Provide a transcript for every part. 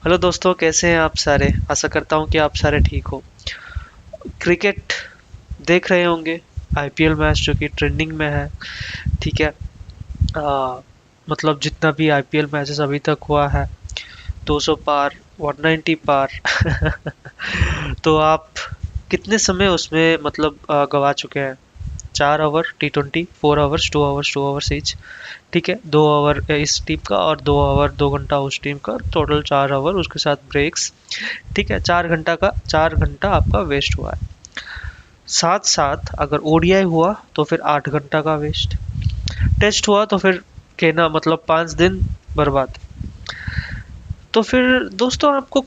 Hello दोस्तों, कैसे हैं आप सारे। आशा करता हूँ कि आप सारे ठीक हो। क्रिकेट देख रहे होंगे। आईपीएल मैच जो कि ट्रेंडिंग में है। ठीक है। आ, मतलब जितना भी आईपीएल मैचेस अभी तक हुआ है, 200 पार, 190 पार। तो आप कितने समय उसमें मतलब गवा चुके हैं। 4 over T20, 4 overs, 2 overs, 2 overs each. ठीक है, 2 ओवर इस टीम का और 2 ओवर 2 घंटा उस टीम का, टोटल 4 ओवर, उसके साथ ब्रेक्स। ठीक है, 4 घंटा का 4 घंटा आपका वेस्ट हुआ है। साथ साथ अगर ओडीआई हुआ तो फिर 8 घंटा का वेस्ट। टेस्ट हुआ तो फिर कहना मतलब 5 दिन बर्बाद। तो फिर दोस्तों आपको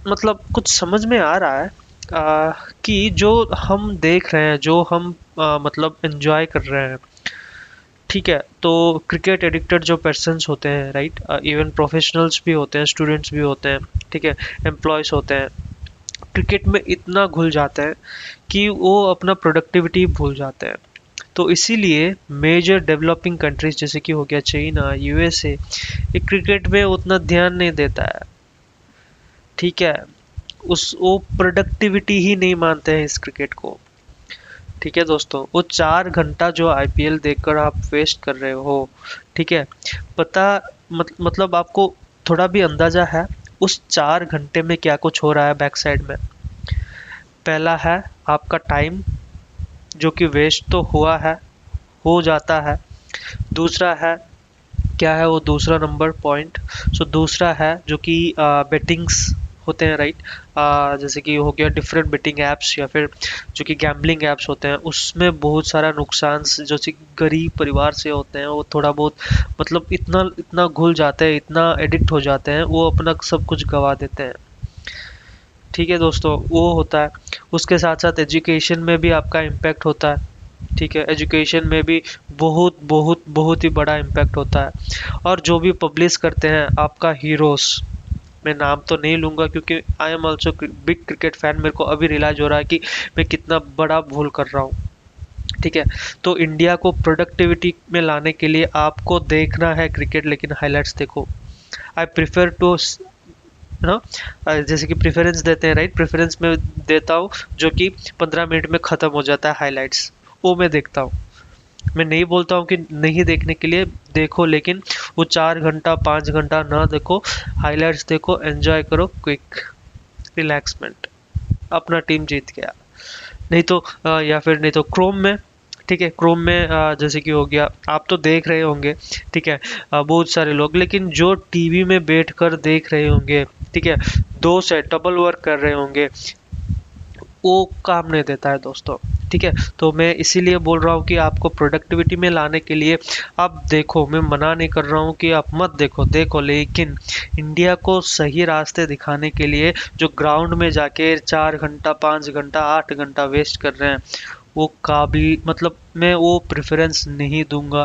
मतलब कुछ समझ में आ रहा है कि जो हम देख रहे हैं, जो हम मतलब एंजॉय कर रहे हैं। ठीक है, तो क्रिकेट एडिक्टेड जो पर्सन्स होते हैं, राइट, इवन प्रोफेशनल्स भी होते हैं, स्टूडेंट्स भी होते हैं। ठीक है, एम्प्लॉयज़ होते हैं, क्रिकेट में इतना घुल जाते हैं कि वो अपना प्रोडक्टिविटी भूल जाते हैं। तो इसीलिए मेजर डेवलपिंग कंट्रीज जैसे कि हो गया चाइना, यूएसए, ये क्रिकेट में उतना ध्यान नहीं देता है। ठीक है, उस वो प्रोडक्टिविटी ही नहीं मानते हैं इस क्रिकेट को। ठीक है दोस्तों, वो 4 घंटा जो आईपीएल देखकर आप वेस्ट कर रहे हो, ठीक है, पता मतलब आपको थोड़ा भी अंदाजा है उस 4 घंटे में क्या कुछ हो रहा है बैक साइड में। पहला है आपका टाइम, जो कि वेस्ट तो हुआ है, हो जाता है। दूसरा है, क्या है वो दूसरा नंबर पॉइंट। सो दूसरा है जो कि बेटिंग्स होते हैं, राइट। जैसे कि हो गया डिफरेंट बेटिंग एप्स या फिर जो कि गैम्बलिंग एप्स होते हैं, उसमें बहुत सारा नुकसान जो कि गरीब परिवार से होते हैं, वो थोड़ा बहुत मतलब इतना इतना घुल जाते हैं, इतना एडिक्ट हो जाते हैं, वो अपना सब कुछ गवा देते हैं। ठीक है दोस्तों, वो होता है। उसके साथ साथ एजुकेशन में भी आपका इम्पैक्ट होता है। ठीक है, एजुकेशन में भी बहुत बहुत बहुत ही बड़ा इम्पैक्ट होता है। और जो भी पब्लिश करते हैं आपका हीरोज, मैं नाम तो नहीं लूँगा क्योंकि I am also big cricket fan, मेरे को अभी रियलाइज हो रहा है कि मैं कितना बड़ा भूल कर रहा हूँ। ठीक है, तो इंडिया को प्रोडक्टिविटी में लाने के लिए आपको देखना है क्रिकेट, लेकिन हाइलाइट्स देखो। आई प्रिफर टू हाँ, जैसे कि प्रेफरेंस देते हैं, राइट, प्रेफरेंस में देता हूँ जो कि 15 मिनट में ख़त्म हो जाता है हाइलाइट्स, वो मैं देखता हूँ। मैं नहीं बोलता हूँ कि नहीं देखने के लिए, देखो, लेकिन वो 4 घंटा 5 घंटा ना देखो। हाइलाइट्स देखो, एंजॉय करो, क्विक रिलैक्समेंट, अपना टीम जीत गया। नहीं तो या फिर नहीं तो क्रोम में। ठीक है, क्रोम में जैसे कि हो गया, आप तो देख रहे होंगे। ठीक है, बहुत सारे लोग, लेकिन जो टीवी में बैठकर देख रहे होंगे, ठीक है, 2 से डबल वर्क कर रहे होंगे, वो काम नहीं देता है दोस्तों। ठीक है, तो मैं इसीलिए बोल रहा हूँ कि आपको प्रोडक्टिविटी में लाने के लिए आप देखो, मैं मना नहीं कर रहा हूँ कि आप मत देखो, देखो, लेकिन इंडिया को सही रास्ते दिखाने के लिए जो ग्राउंड में जाके 4 घंटा 5 घंटा 8 घंटा वेस्ट कर रहे हैं, वो काबिल मतलब मैं वो प्रेफरेंस नहीं दूंगा।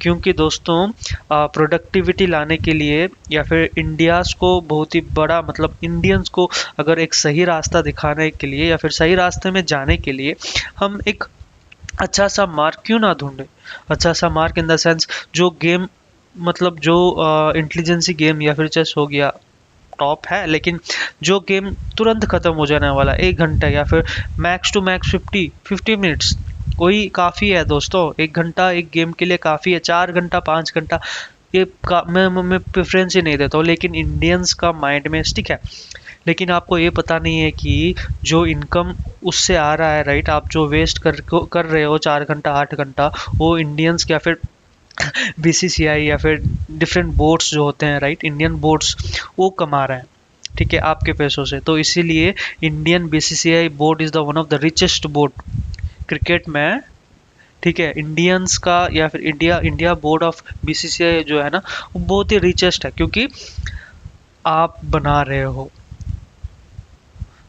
क्योंकि दोस्तों प्रोडक्टिविटी लाने के लिए या फिर इंडियाज़ को बहुत ही बड़ा मतलब इंडियंस को अगर एक सही रास्ता दिखाने के लिए या फिर सही रास्ते में जाने के लिए हम एक अच्छा सा मार्क क्यों ना ढूंढे। अच्छा सा मार्क इन द सेंस जो गेम मतलब जो इंटेलिजेंसी गेम या फिर चेस हो गया, टॉप है, लेकिन जो गेम तुरंत खत्म हो जाने वाला 1 घंटा या फिर मैक्स टू मैक्स 50 मिनट्स, वही काफ़ी है दोस्तों। 1 घंटा एक गेम के लिए काफ़ी है। 4 घंटा 5 घंटा ये मैं प्रेफरेंस ही नहीं देता हूँ, लेकिन इंडियंस का माइंड में स्टिक है। लेकिन आपको ये पता नहीं है कि जो इनकम उससे आ रहा है, राइट, आप जो वेस्ट कर रहे हो 4 घंटा 8 घंटा, वो इंडियंस या फिर बीसीसीआई या फिर डिफरेंट बोर्ड्स जो होते हैं, राइट, इंडियन बोर्ड्स, वो कमा रहे हैं। ठीक है, आपके पैसों से। तो इसीलिए Indian BCCI board is the one of the richest board cricket में। ठीक है, इंडियंस का या फिर India India board of BCCI जो है ना, वो बहुत ही रिचेस्ट है, क्योंकि आप बना रहे हो।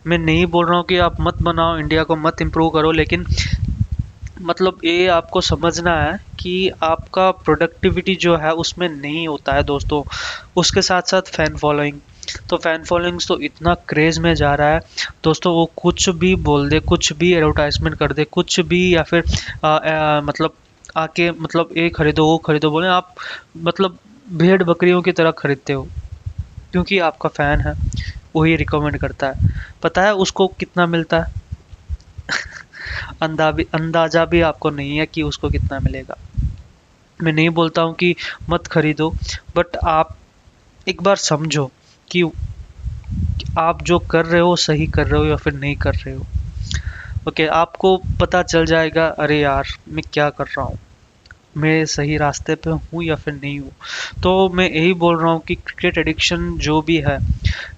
मैं नहीं बोल रहा हूँ कि आप मत बनाओ, इंडिया को मत इम्प्रूव करो, लेकिन मतलब ये आपको समझना है कि आपका प्रोडक्टिविटी जो है उसमें नहीं होता है दोस्तों। उसके साथ साथ फैन फॉलोइंग, तो फैन फॉलोइंग्स तो इतना क्रेज़ में जा रहा है दोस्तों, वो कुछ भी बोल दे, कुछ भी एडवर्टाइजमेंट कर दे, कुछ भी, या फिर मतलब आके मतलब ये खरीदो वो खरीदो बोले, आप मतलब भेड़ बकरियों की तरह खरीदते हो। क्योंकि आपका फ़ैन है, वही रिकमेंड करता है। पता है उसको कितना मिलता है? अंदाज़ा भी आपको नहीं है कि उसको कितना मिलेगा। मैं नहीं बोलता हूँ कि मत खरीदो, बट आप एक बार समझो कि आप जो कर रहे हो सही कर रहे हो या फिर नहीं कर रहे हो। ओके, आपको पता चल जाएगा, अरे यार मैं क्या कर रहा हूँ, मैं सही रास्ते पे हूँ या फिर नहीं हूँ। तो मैं यही बोल रहा हूँ कि क्रिकेट एडिक्शन जो भी है,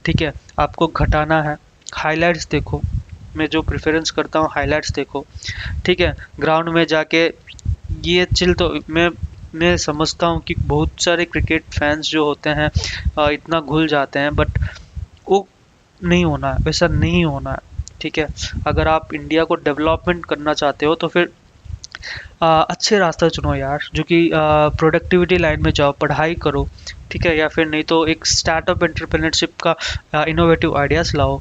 ठीक है, आपको घटाना है। हाइलाइट्स देखो, मैं जो प्रेफरेंस करता हूँ हाइलाइट्स देखो, ठीक है। ग्राउंड में जाके ये चिल तो मैं समझता हूँ कि बहुत सारे क्रिकेट फैंस जो होते हैं इतना घुल जाते हैं, बट वो नहीं होना है, वैसा नहीं होना है, ठीक है। अगर आप इंडिया को डेवलपमेंट करना चाहते हो तो फिर अच्छे रास्ते चुनो यार, जो कि प्रोडक्टिविटी लाइन में जाओ, पढ़ाई करो, ठीक है। या फिर नहीं तो एक स्टार्टअप एंटरप्रेन्योरशिप का इनोवेटिव आइडियाज़ लाओ।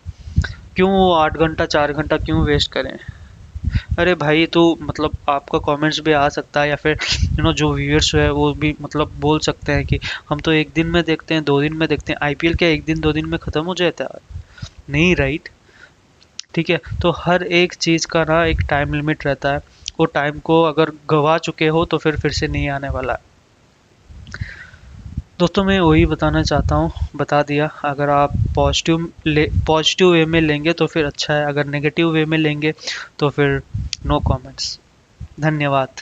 क्यों 8 घंटा 4 घंटा क्यों वेस्ट करें? अरे भाई, तो मतलब आपका कमेंट्स भी आ सकता है, या फिर जो व्यूअर्स है वो भी मतलब बोल सकते हैं कि हम तो एक दिन में देखते हैं, 2 दिन में देखते हैं, आईपीएल क्या एक दिन 2 दिन में ख़त्म हो जाता है? नहीं, राइट? ठीक है, तो हर एक चीज़ का ना एक टाइम लिमिट रहता है। वो टाइम को अगर गवा चुके हो तो फिर से नहीं आने वाला है। दोस्तों मैं वही बताना चाहता हूँ, बता दिया। अगर आप पॉजिटिव वे में लेंगे तो फिर अच्छा है, अगर नेगेटिव वे में लेंगे तो फिर नो कमेंट्स। धन्यवाद।